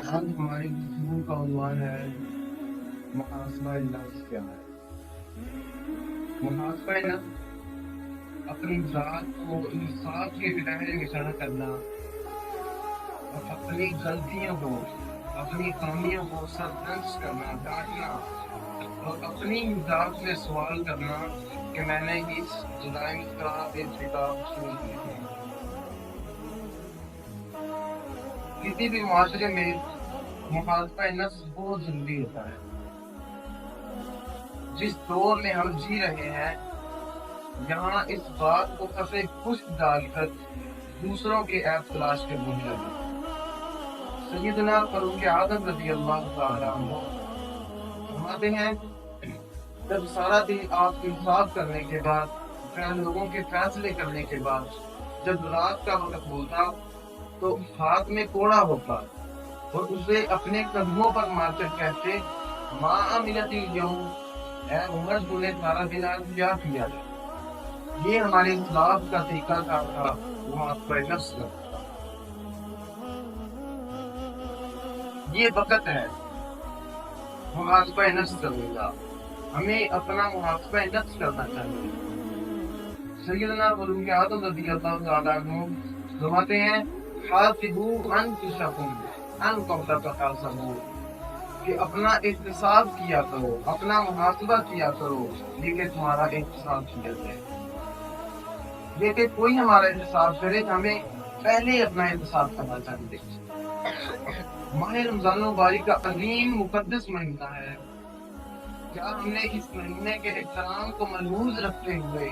آج ہماری گفتگو کا عنوان ہے محاسبہ نفس کیا ہے؟ محاسبہ نفس اپنی ذات کو انصاف کے دائرے میں کھڑا کرنا اور اپنی غلطیوں کو اپنی خامیوں کو سرزنش کرنا ڈانٹنا اور اپنی ذات سے سوال کرنا کہ میں نے اس جرائم کا ارتکاب کیوں کیا ہے۔ کسی بھی معاشرے میں محاسبہ نفس بہت ضروری ہوتا ہے۔ جس دور میں ہم جی رہے ہیں یہاں اس بات کو پسے پشت ڈال کر دوسروں کے عیب تلاش کرنے لگے۔ سیدنا فاروق اعظم رضی اللہ تعالیٰ عنہ فرماتے ہیں جب سارا دن آپ انصاف کرنے کے بعد لوگوں کے فیصلے کرنے کے بعد جب رات کا وقت ہوتا تو ہاتھ میں کوڑا ہوتا اور اسے اپنے قدموں پر مار کر کہتے ماں عملت اليوم، اے عمر تو نے سارا دن آج کیا کیا ہے۔ یہ ہمارے اسلاف کا طریقہ کار تھا، محاسبہ نفس کا۔ یہ وقت ہے محاسبہ نفس کرنے کا، ہمیں اپنا محاسبہ نفس کرنا چاہیے۔ سیدنا فاروق اعظم رضی اللہ تعالیٰ عنہ فرماتے ہیں حاسبوا انفسکم ان قبل تحاسبوا، کہ اپنا احتساب کیا کرو، اپنا محاسبہ کیا کرو لیکن تمہارا احتساب کیا جائے۔ لیکن کوئی ہمارا احتساب کرے تو ہمیں پہلے اپنا احتساب کرنا چاہیے۔ ماہ رمضان المبارک کا عظیم مقدس مہینہ ہے، کیا ہم نے اس مہینے کے احترام کو ملحوظ رکھتے ہوئے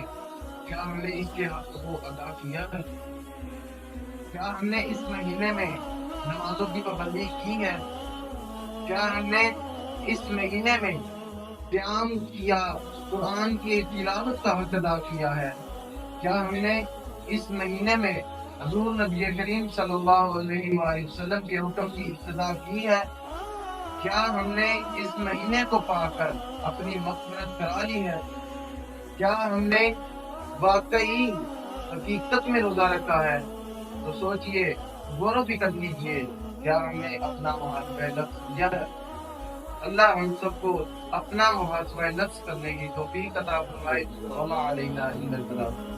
کیا ہم نے اس کے حق کو ادا کیا؟ کیا ہم نے اس مہینے میں نمازوں کی پابندی کی ہے؟ کیا ہم نے اس مہینے میں قیام کیا، قرآن کی تلاوت کا حق ادا کیا ہے؟ کیا ہم نے اس مہینے میں حضور نبی کریم صلی اللہ علیہ وآلہ وسلم کے حکم کی ابتدا کی ہے؟ کیا ہم نے اس مہینے کو پا کر اپنی مغفرت کرا لی ہے؟ کیا ہم نے واقعی حقیقت میں روزہ رکھا ہے؟ تو سوچئے، غور و فکر کیجئے، کیا ہم نے اپنا محاسبہ نفس کیا ہے؟ اللہ ہم سب کو اپنا محاسبہ نفس کرنے کی توفیق عطا فرمائے۔ وما علینا الا البلاغ۔